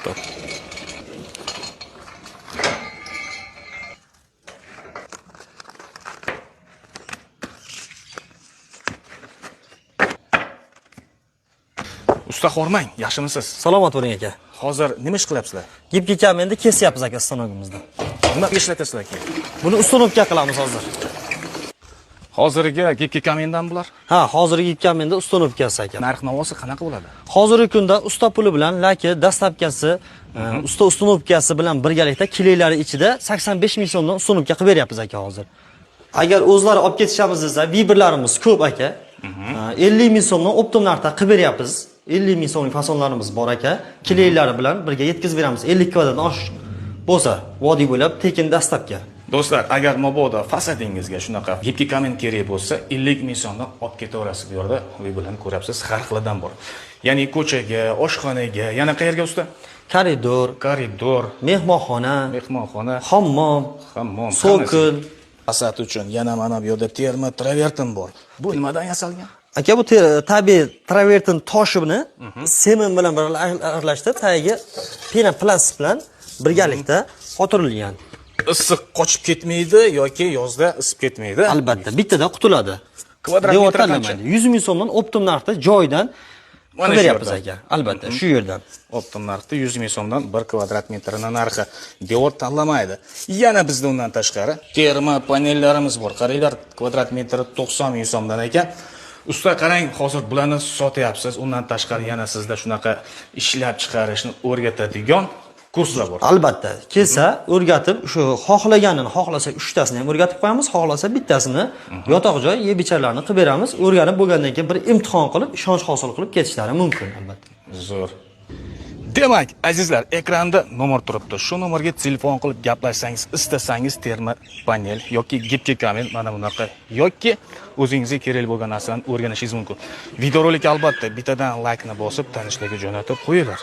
Top. Usta xormang, yaxshimisiz? Salomat bo'ling aka. Hozir nima ish qilyapsizlar? Gipki kamenni kesyapmiz aka stanogimizda. Nima ishlatasizlar keyin? Buni ustunovka qilamiz hozir. Hozirgi gipki kamendan bular? Ha, hozirgi gipki kamenda ustunovkasi aka. Narx-navosi qanaqa bo'ladi? Hozirgi kunda usta puli bilan laki dastlabkasi, usta ustunovkasi bilan birgalikda kiloylari ichida 85 ming so'mdan ustunovka qilib beryapmiz aka hozir. Agar o'zlari olib ketishamiz desa, vibrlarimiz ko'p aka. 50 ming so'mdan optim narxda qilib beryapmiz. 50 ming so'mlik fasonlarimiz bor aka. Kiloylari bilan birga yetkazib beramiz. 50 kvadrat oshiq bo'lsa, vodiy bo'lib tekin dastlabga. Do'stlar, agar mabodo fasadingizga shunaqa gipki kamen kerak bo'lsa, 50 ming so'mdan olib ketaverasiz bu yerda. Uy bilan ko'rasiz, har xilidan bor. Ya'ni ko'chaga, oshxonaga, yana qayerga usta? Koridor, mehmonxona, hammom, sokil. Fasad uchun yana mana bu yerda terma travertin bor. Bu nimadan yasalgan? Aka bu tabiiy travertin toshini sement bilan aralashtirib, tagiga penoplast bilan birgalikda qotirilgan. Issiq qochib ketmaydi yoki yozda isib ketmaydi? Albatta, bittada qutuladi. Kvadrat metr qancha? 100 ming so'mdan optim narxda joydan beryapmiz aka. Albatta, shu yerdan. Optim narxda 100 ming so'mdan 1 kvadrat metrning narxi. Devor tanlamaydi. Yana bizda undan tashqari terma panellarimiz bor. Qaranglar, kvadrat metri 90 ming so'mdan ekan. Usta qarang, hozir bularni sotyapsiz. Undan tashqari yana sizda shunaqa ishlab chiqarishni o'rgatadigan kurslar bor. Albatta, kelsa o'rgatib, shu xohlaganini xohlasa 3 tasini ham o'rgatib qo'yamiz, xohlasa bittasini yotoq joy, yeb-ichlarni qilib beramiz. O'rganib bo'lgandan keyin bir imtihon qilib, ishonch hosil qilib ketishlari mumkin albatta. Zo'r. Demak, azizlar, ekranda nomer turibdi. Shu nomerga telefon qilib gaplashsangiz, istasangiz terma panel yoki gipki kamen mana bunaqa yoki o'zingizga kerak bo'lgan narsani o'rganishingiz mumkin. Videorolik albatta bittadan like ni bosib, tanishlarga jo'natib qo'yinglar.